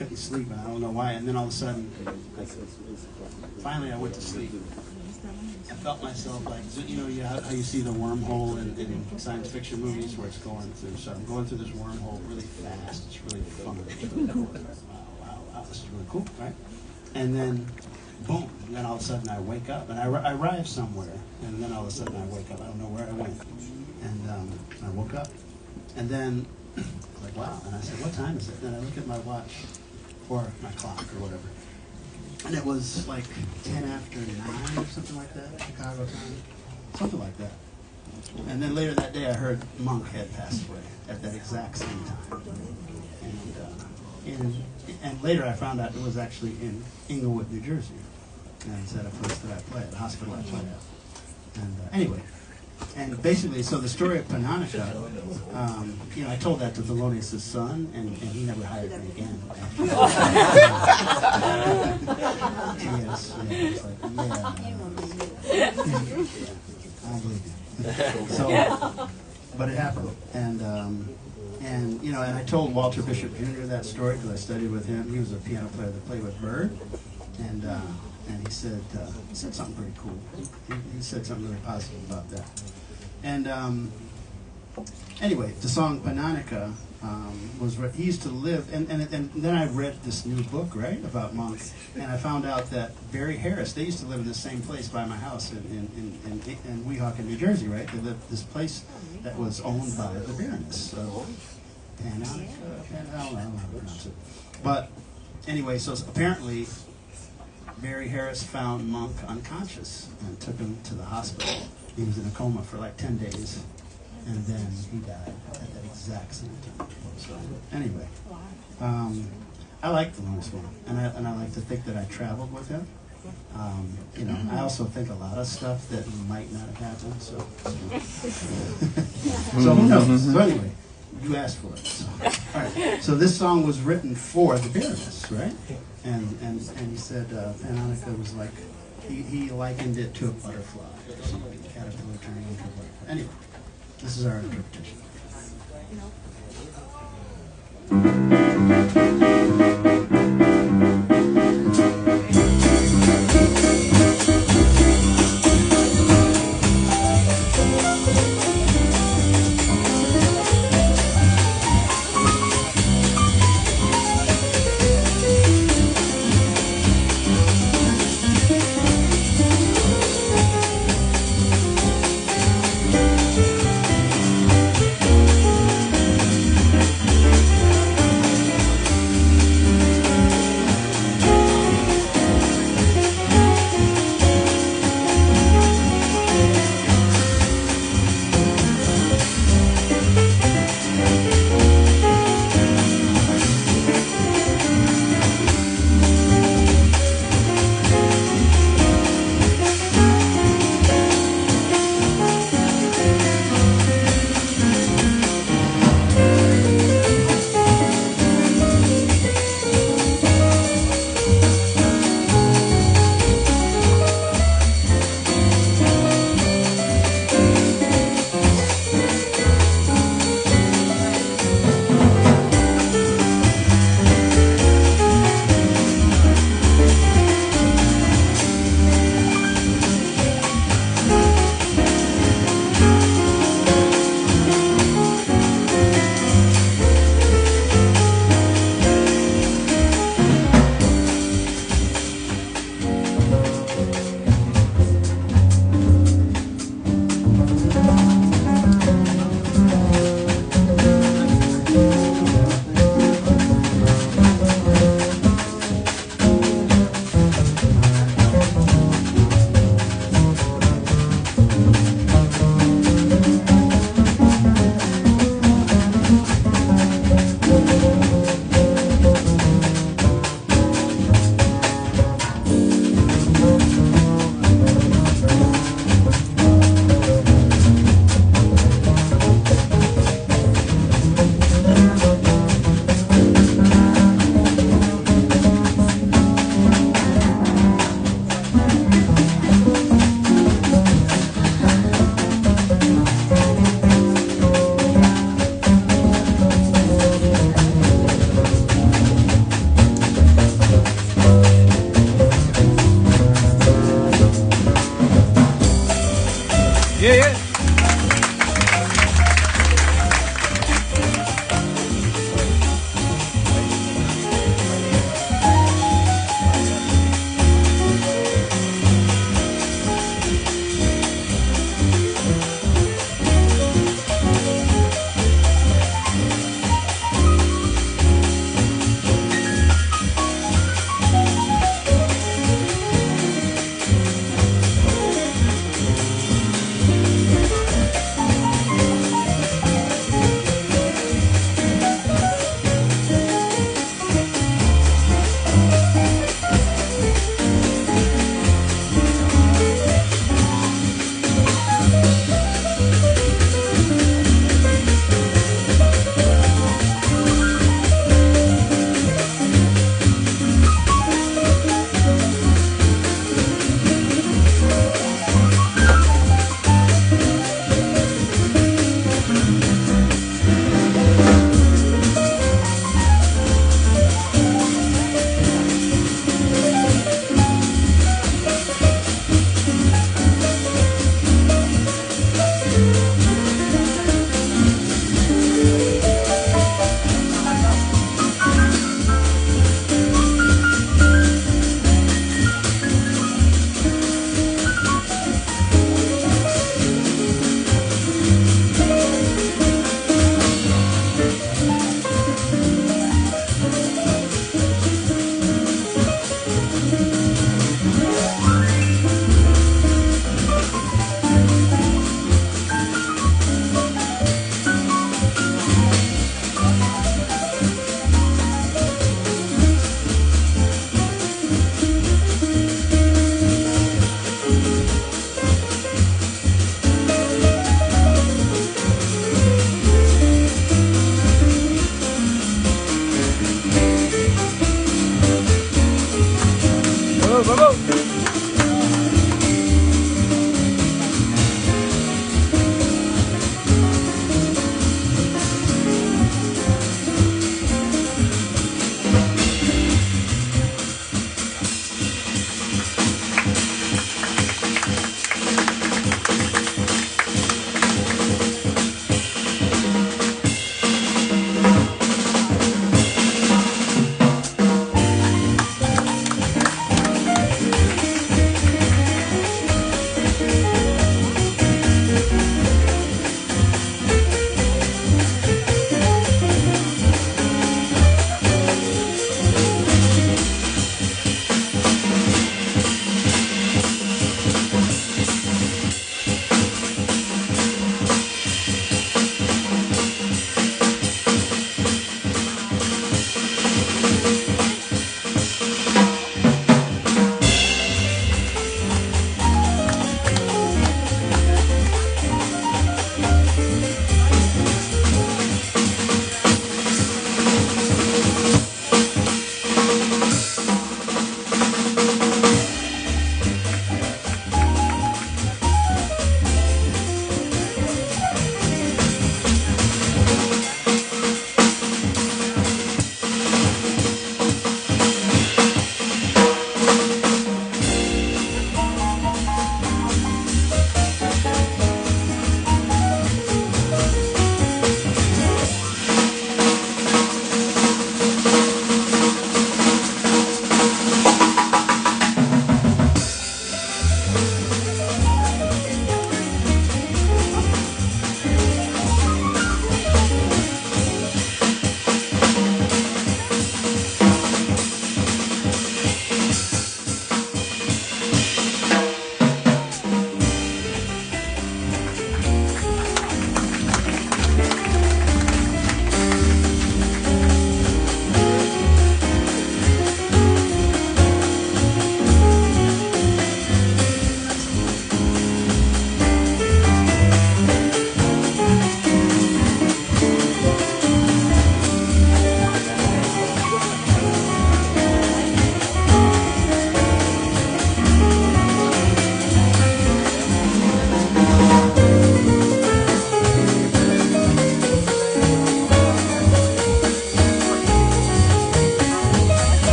couldn't sleep, and I don't know why. And then all of a sudden, finally I went to sleep. I felt myself like, you know, how you see the wormhole in science fiction movies where it's going through. So I'm going through this wormhole really fast. It's really fun. It's really cool. Wow, this is really cool, right? And then, boom, and then all of a sudden I wake up, and I arrive somewhere, and then all of a sudden I wake up. I don't know where I went. And I woke up, and then, like, wow, and I said, what time is it? And I look at my watch, or my clock, or whatever. And it was like 10 after 9 or something like that, Chicago time, something like that. And then later that day I heard Monk had passed away at that exact same time. And later I found out it was actually in Englewood, New Jersey. And it's at a place that I play at, a hospital I play at. And anyway, and basically, so the story of Pananica, you know, I told that to Thelonious' son, and he never hired me again. Yes, it's like, I believe you. So, but it happened, and you know, and I told Walter Bishop Jr. that story because I studied with him. He was a piano player that played with Bird, and he said something pretty cool. He said something really positive about that. And anyway, the song Pananica was he used to live, and then I read this new book, right, about Monk, and I found out that Barry Harris, they used to live in the same place by my house in Weehawken, New Jersey, right? They lived this place that was owned by the Baroness. So, Pananica, I don't know how to pronounce it. But anyway, so apparently Barry Harris found Monk unconscious and took him to the hospital. He was in a coma for like 10 days, and then he died at that exact same time. So anyway, I like Thelonious Monk, and I like to think that I traveled with him. You know, I also think a lot of stuff that might not have happened. So who knows? So anyway, you asked for it. So, all right. So this song was written for the Baroness, right? And he said Pananica was like, he likened it to a butterfly, a caterpillar turning into a butterfly. Anyway, this is our interpretation.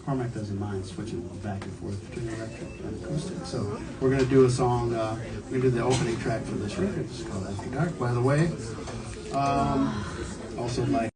Cormac doesn't mind switching back and forth between electric and acoustic. So we're going to do a song, we're going to do the opening track for this record. It's called After Dark, by the way. Also like